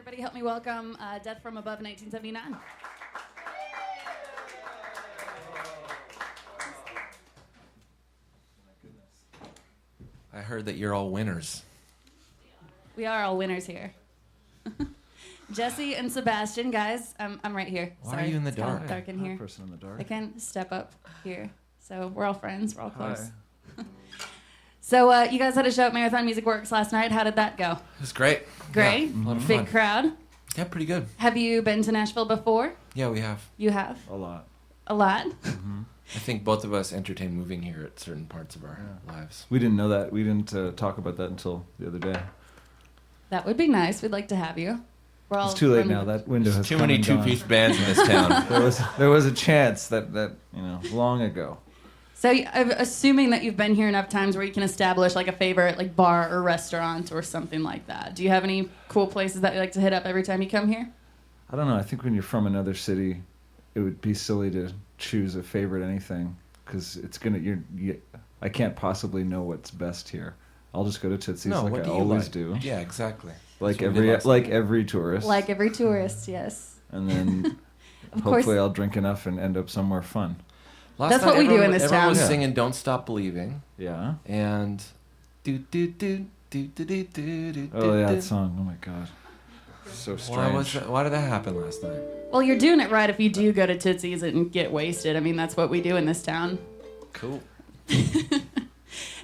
Everybody help me welcome Death from Above 1979. I heard that you're all winners. We are all winners here. Jesse and Sebastian, guys, I'm right here. Why Sorry, are you in the it's kinda dark? dark in here. Person in the dark. I can step up here. So we're all friends. We're all close. Hi. So you guys had a show at Marathon Music Works last night. How did that go? It was great. Great. Yeah, a lot of Big fun. crowd. Yeah, pretty good. Have you been to Nashville before? Yeah, we have. You have? A lot. A lot? I think both of us entertain moving here at certain parts of our lives. We didn't know that. We didn't talk about that until the other day. That would be nice. We'd like to have you. We're all It's too late from- now. That window has Too come many and gone. two-piece bands in this town. There was a chance that long ago. So I'm assuming that you've been here enough times where you can establish like a favorite like bar or restaurant or something like that. Do you have any cool places that you like to hit up every time you come here? I don't know. I think when you're from another city, it would be silly to choose a favorite anything because it's gonna. I can't possibly know what's best here. I'll just go to Tootsie's No, like what I do you always like? do. Yeah, exactly. Like That's what we did last night. every tourist. Like every tourist, yes. And then Of course. hopefully I'll drink enough and end up somewhere fun. Last That's night, what we do everyone- in this everyone town. was Yeah. singing "Don't Stop Believing" Yeah. and do do do do do do do do. Oh yeah, do. that song. Oh my god. So strange. Why did that happen last night? Well, you're doing it right if you do go to Tootsie's and get wasted. I mean, that's what we do in this town. Cool.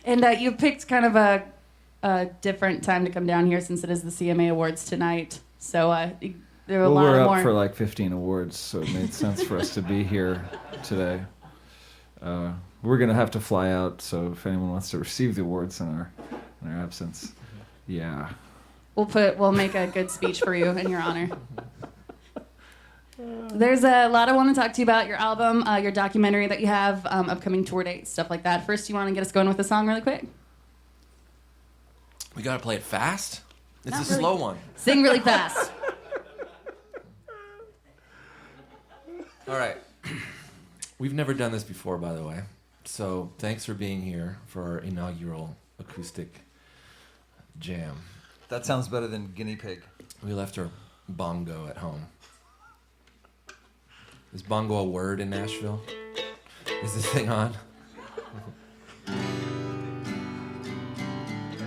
And you picked kind of a different time to come down here since it is the CMA Awards tonight. So there are a Well, lot we're up more. for like 15 awards, so it made sense for us to be here today. We're gonna have to fly out, so if anyone wants to receive the awards in our absence, yeah. We'll make a good speech for you in your honor. There's a lot I want to talk to you about: your album, your documentary that you have, upcoming tour dates, stuff like that. First, you want to get us going with a song really quick? We gotta play it fast. It's Not a really. slow one. Sing really fast. All right. We've never done this before, by the way. So thanks for being here for our inaugural acoustic jam. That sounds better than guinea pig. We left our bongo at home. Is bongo a word in Nashville? Is this thing on?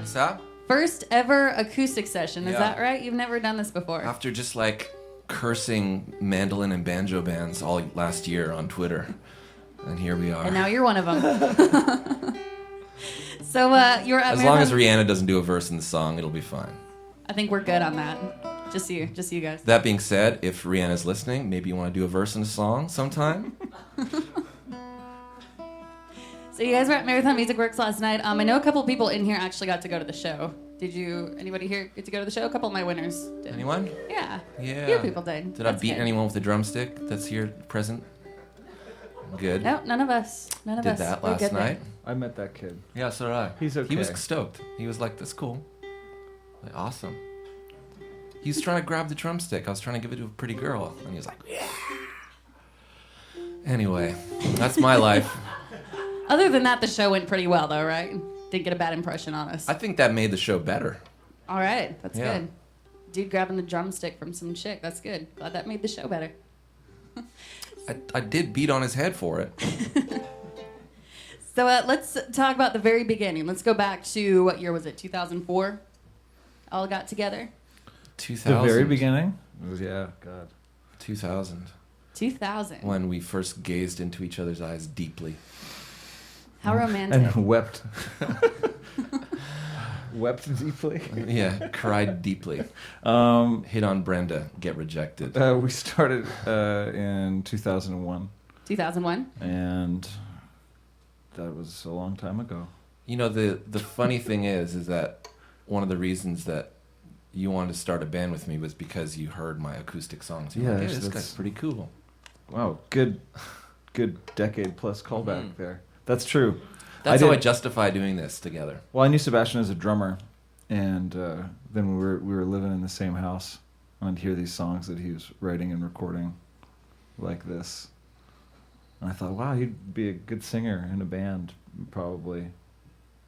Stop. First ever acoustic session. Is Yeah. that right? You've never done this before. After just like cursing mandolin and banjo bands all last year on Twitter. And here we are. And now you're one of them. So you're at As long as Marathon- Rihanna doesn't do a verse in the song, it'll be fine. I think we're good on that. Just you guys. That being said, if Rihanna's listening, maybe you want to do a verse in a song sometime. So you guys were at Marathon Music Works last night. I know a couple people in here actually got to go to the show. Anybody here get to go to the show? A couple of my winners did. Anyone? Yeah. Yeah. Few people did. Did I That's beat good. anyone with a drumstick that's here present? Good. No, none of us. None of Did us. that We're last good there. night? I met that kid. Yeah, so did I. He's okay. He was stoked. He was like, "That's cool." Like, awesome. He was trying to grab the drumstick. I was trying to give it to a pretty girl, and he was like, "Yeah." Anyway, that's my life. Other than that, the show went pretty well, though, right? Didn't get a bad impression on us. I think that made the show better. All right, that's Yeah. good. Dude grabbing the drumstick from some chick. That's good. Glad that made the show better. I did beat on his head for it. So let's talk about the very beginning. Let's go back to, what year was it? 2004? All got together? 2000. The very beginning? It was, yeah, God. 2000. 2000. When we first gazed into each other's eyes deeply. How romantic. And wept. Wept deeply. Yeah, cried deeply. Hit on Brenda, get rejected. We started in 2001, 2001? and that was a long time ago. You know, the funny thing is that one of the reasons that you wanted to start a band with me was because you heard my acoustic songs. You're Yeah, like, hey, this that's- guy's pretty cool. Wow, good decade plus callback there. That's true. That's how I did- justify doing this together. Well, I knew Sebastian as a drummer, and then we were living in the same house, and I'd hear these songs that he was writing and recording, like this, and I thought, wow, he'd be a good singer in a band, probably,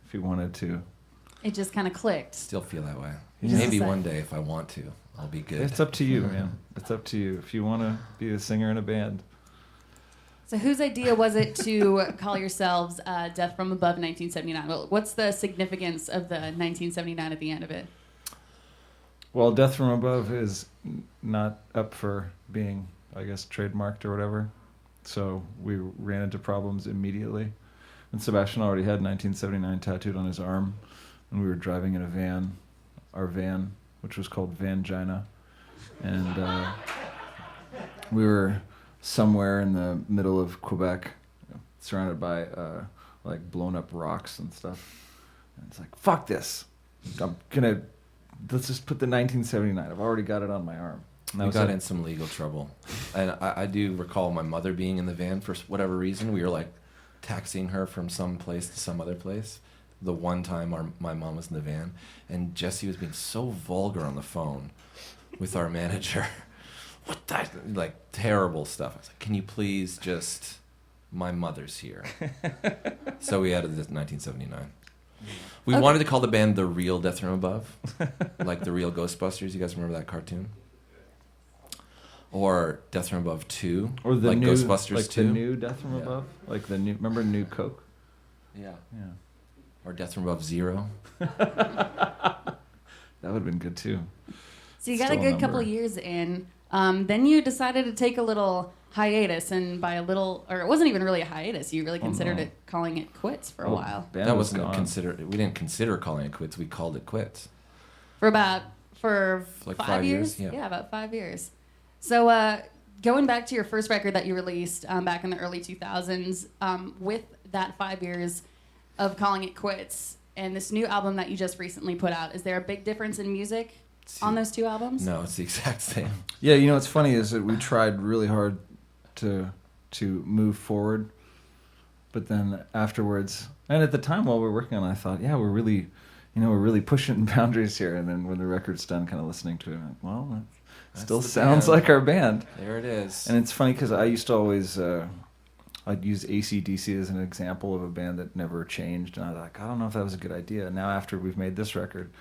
if he wanted to. It just kind of clicked. Still feel that way. Yeah. Maybe Just one day if I want to, I'll be good. It's up to you, man. It's up to you. If you want to be a singer in a band. So whose idea was it to call yourselves Death from Above 1979? Well, what's the significance of the 1979 at the end of it? Well, Death from Above is not up for being, I guess, trademarked or whatever. So we ran into problems immediately. And Sebastian already had 1979 tattooed on his arm. And we were driving in a van, our van, which was called Vangina. And we were somewhere in the middle of Quebec, surrounded by like blown up rocks and stuff. And it's like, fuck this. Let's just put the 1979. I've already got it on my arm. We got in some legal trouble. And I do recall my mother being in the van for whatever reason. We were like taxiing her from some place to some other place. The one time my mom was in the van. And Jesse was being so vulgar on the phone with our manager. What the, like terrible stuff. I was like, can you please just, my mother's here. So we added this 1979. We wanted to call the band The Real Death from Above, like the real Ghostbusters. You guys remember that cartoon? Or Death from Above 2, or the like new Ghostbusters like 2. The new Death from Above, like the new. Remember New Coke? Yeah. Yeah. Or Death from Above 0. That would have been good too. So you got Still a a good couple number. of years in. Then you decided to take a little hiatus, and by a little, or it wasn't even really a hiatus. You really considered it calling it quits for a while. Band That was wasn't gone. considered. We didn't consider calling it quits. We called it quits. For Like 5 5 years. years, yeah. About 5 years. So going back to your first record that you released back in the early 2000s, with that 5 years of calling it quits and this new album that you just recently put out, is there a big difference in music on those two albums? No, it's the exact same. Yeah, you know what's funny is that we tried really hard to move forward, but then afterwards, and at the time while we were working on it, I thought, yeah, we're really pushing boundaries here. And then when the record's done, kind of listening to it, I'm like, well, that still the sounds band. like our band. There it is. And it's funny because I used to always, I'd use AC/DC as an example of a band that never changed, and I was like, I don't know if that was a good idea. Now after we've made this record,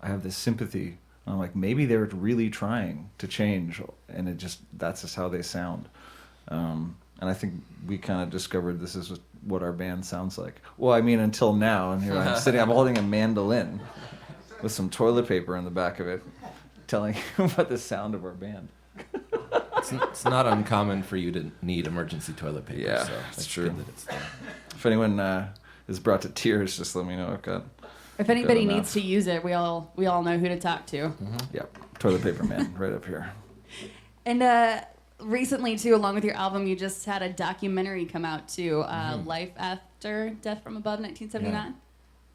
I have this sympathy. I'm like, maybe they're really trying to change, and that's just how they sound. And I think we kind of discovered this is what our band sounds like. Well, I mean, until now, and here I'm holding a mandolin with some toilet paper on the back of it, telling you about the sound of our band. It's not uncommon for you to need emergency toilet paper. Yeah, so it's it's true. good that it's there. If anyone is brought to tears, just let me know. I've got. If anybody enough. needs to use it, we all know who to talk to. Yep, toilet paper man, right up here. And recently, too, along with your album, you just had a documentary come out, too, Life After Death from Above 1979. Yeah.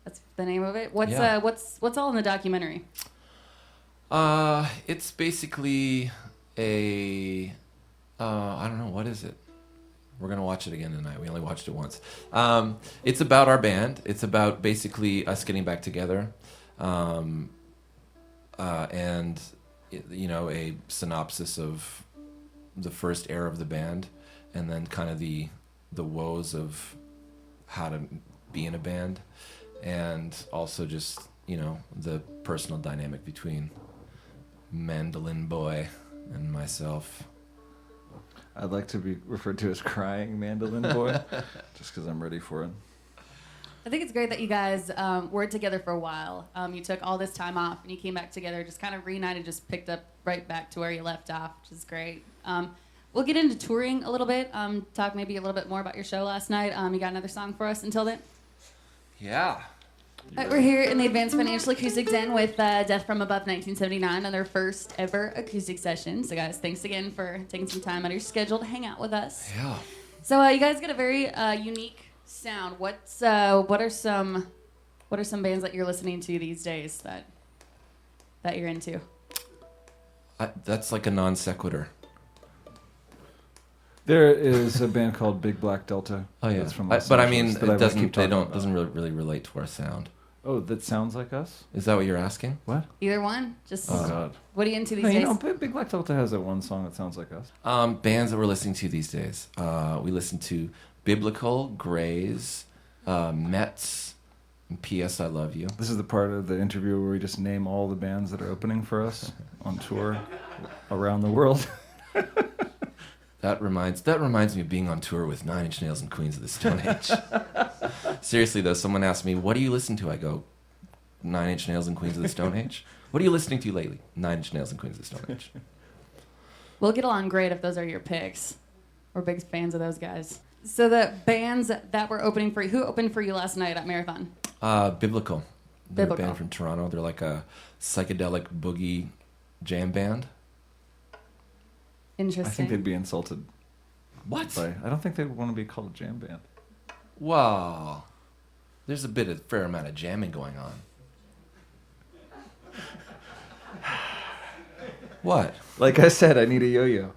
That's the name of it. What's Yeah. what's all in the documentary? It's basically a I don't know, what is it? We're gonna watch it again tonight. We only watched it once. It's about our band. It's about basically us getting back together, and a synopsis of the first era of the band, and then kind of the woes of how to be in a band, and also just the personal dynamic between Mandolin Boy and myself. I'd like to be referred to as crying mandolin boy, just because I'm ready for it. I think it's great that you guys were together for a while. You took all this time off, and you came back together, just kind of reunited, just picked up right back to where you left off, which is great. We'll get into touring a little bit, talk maybe a little bit more about your show last night. You got another song for us until then? Yeah. All right, we're here in the Advanced Financial Acoustic Den with Death from Above 1979 on their first ever acoustic session. So, guys, thanks again for taking some time out of your schedule to hang out with us. Yeah. So, you guys got a very unique sound. What are some bands that you're listening to these days that you're into? That's like a non sequitur. There is a band called Big Black Delta. Oh yeah, that's from Los but I Angeles mean, that I it would keep talking about. doesn't really relate to our sound. Oh, that sounds like us? Is that what you're asking? What? Either one. Just Oh, God. what are you into these No, days? Big Black Delta has that one song that sounds like us. Bands that we're listening to these days. We listen to Biblical, Grays, Mets, and P.S. I Love You. This is the part of the interview where we just name all the bands that are opening for us. on tour around the world. That reminds me of being on tour with Nine Inch Nails and Queens of the Stone Age. Seriously though, someone asked me, "What do you listen to?" I go, Nine Inch Nails and Queens of the Stone Age. What are you listening to lately? Nine Inch Nails and Queens of the Stone Age. We'll get along great if those are your picks. We're big fans of those guys. So the bands that were opening for you, who opened for you last night at Marathon? Biblical. They're Biblical. a band from Toronto. They're like a psychedelic boogie jam band. Interesting. I think they'd be insulted. What? I don't think they'd want to be called a jam band. Wow. There's a fair amount of jamming going on. What? Like I said, I need a yo-yo.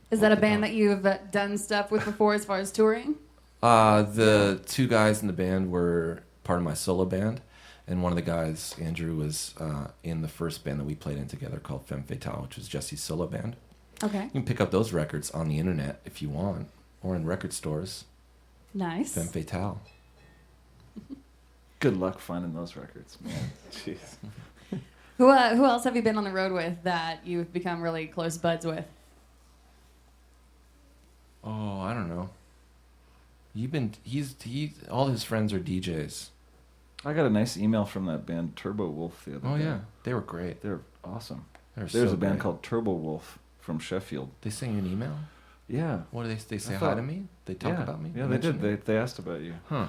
Is that a band that you've done stuff with before as far as touring? The two guys in the band were part of my solo band, and one of the guys, Andrew, was in the first band that we played in together called Femme Fatale, which was Jesse's solo band. Okay. You can pick up those records on the internet if you want, or in record stores. Nice. Femme Fatale. Good luck finding those records, man. Jeez. Who else have you been on the road with that you've become really close buds with? Oh, I don't know. All his friends are DJs. I got a nice email from that band Turbo Wolf the other Oh day. yeah, they were great. They're awesome. There's There's a band called Turbo Wolf from Sheffield. They sent you an email. Yeah. What do they say? I hi thought- to me. They talk about me. Yeah, they mention did. me? They asked about you. Huh.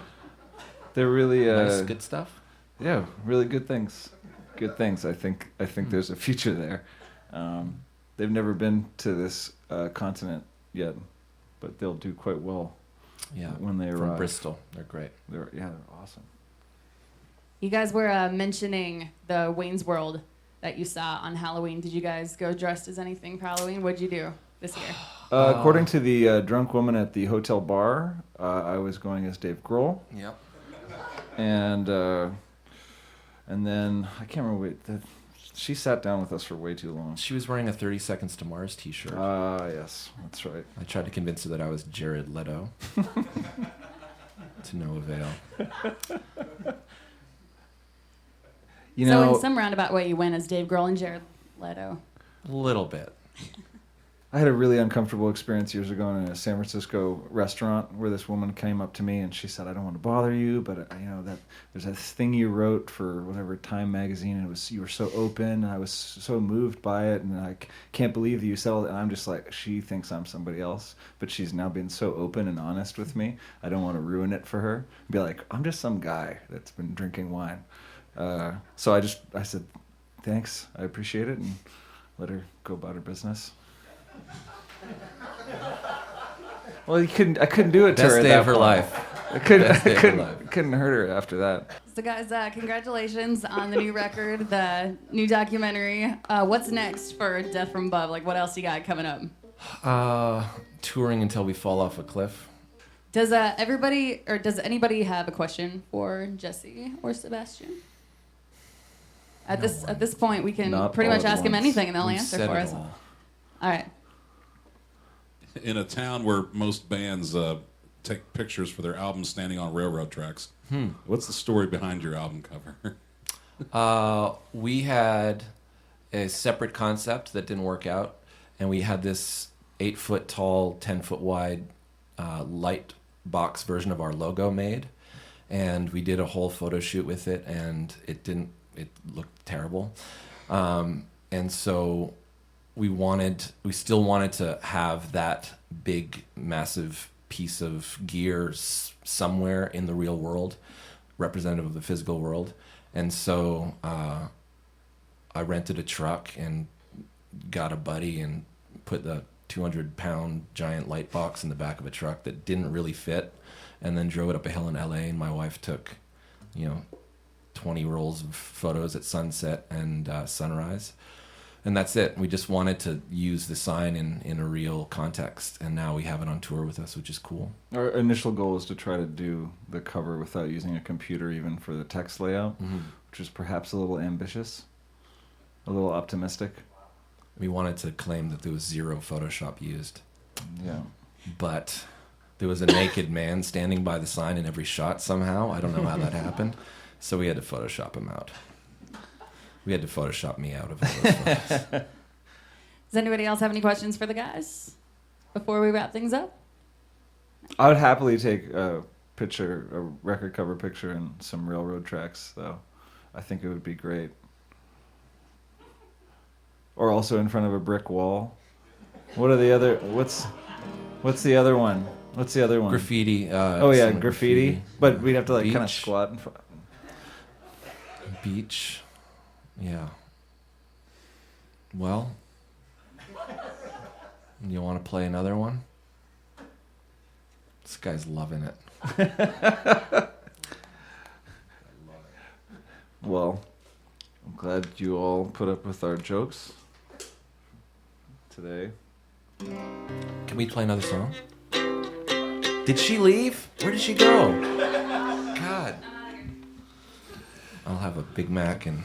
They're really Nice, good stuff. Yeah, really good things. Good things. I think there's a future there. They've never been to this continent yet, but they'll do quite well. Yeah. When they From arrive. Bristol, they're great. They're awesome. You guys were mentioning the Wayne's World that you saw on Halloween. Did you guys go dressed as anything for Halloween? What'd you do this year? According to the drunk woman at the hotel bar, I was going as Dave Grohl, Yep. and then I can't remember. She sat down with us for way too long. She was wearing a 30 Seconds to Mars t-shirt. Yes, that's right. I tried to convince her that I was Jared Leto. To no avail. You So know, in some roundabout way, you went as Dave Grohl and Jared Leto. A little bit. I had a really uncomfortable experience years ago in a San Francisco restaurant where this woman came up to me and she said, "I don't want to bother you, but that there's this thing you wrote for whatever Time magazine, and you were so open, and I was so moved by it, and I can't believe that you said all that." And I'm just like, she thinks I'm somebody else, but she's now been so open and honest with me. I don't want to ruin it for her. Be like, I'm just some guy that's been drinking wine. So I said, thanks, I appreciate it, and let her go about her business. Well, I couldn't do it to Best her. day of her life. I Best day of her life. couldn't hurt her after that. So guys, congratulations on the new record, the new documentary. What's next for Death from Above? Like, what else you got coming up? Touring until we fall off a cliff. Does anybody have a question for Jesse or Sebastian? At this point, we can Not pretty all much at ask them once. anything, and they'll We've answer said for it us. all. All right. In a town where most bands take pictures for their albums standing on railroad tracks, what's the story behind your album cover? We had a separate concept that didn't work out, and we had this 8-foot tall, 10-foot wide light box version of our logo made, and we did a whole photo shoot with it, and it looked terrible, and so we still wanted to have that big, massive piece of gear somewhere in the real world, representative of the physical world. And so I rented a truck and got a buddy and put the 200-pound giant light box in the back of a truck that didn't really fit, and then drove it up a hill in LA, and my wife took, 20 rolls of photos at sunset and sunrise. And that's it. We just wanted to use the sign in a real context, and now we have it on tour with us, which is cool. Our initial goal is to try to do the cover without using a computer, even for the text layout, which is perhaps a little ambitious, a little optimistic. We wanted to claim that there was zero Photoshop used, Yeah. but there was a naked man standing by the sign in every shot somehow. I don't know how that happened, so we had to Photoshop him out. We had to Photoshop me out of all those photos. Does anybody else have any questions for the guys before we wrap things up? I would happily take a record cover picture and some railroad tracks, though. I think it would be great. Or also in front of a brick wall. What's the other one? What's the other one? Graffiti. Oh yeah, some graffiti. But we'd have to like kind of Beach. squat in front. Beach. Yeah. Well, you want to play another one? This guy's loving it. Well, I'm glad you all put up with our jokes today. Can we play another song? Did she leave? Where did she go? God. I'll have a Big Mac and